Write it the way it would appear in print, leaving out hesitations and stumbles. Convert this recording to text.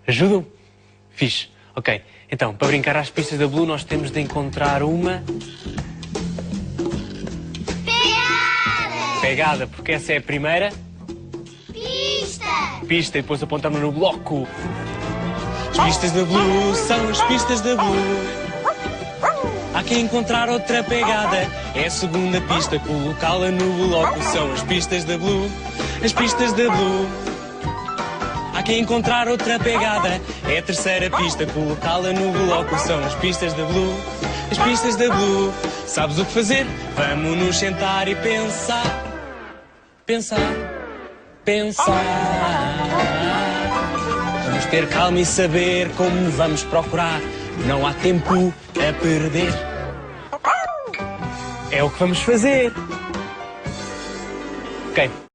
Ajudam? Fixe. Ok. Então, para brincar às pistas da Blue, nós temos de encontrar uma... Pegada! Pegada, porque essa é a primeira... Pista! Pista, e depois apontamos no bloco. As pistas da Blue são as pistas da Blue. Há que encontrar outra pegada. É a segunda pista, colocá-la no bloco. São as pistas da Blue. As pistas da Blue. Há que encontrar outra pegada. É a terceira pista, colocá-la no bloco. São as pistas da Blue. As pistas da Blue. Sabes o que fazer? Vamos nos sentar e pensar. Pensar. Pensar. Vamos ter calma e saber como vamos procurar. Não há tempo a perder. É o que vamos fazer. Ok.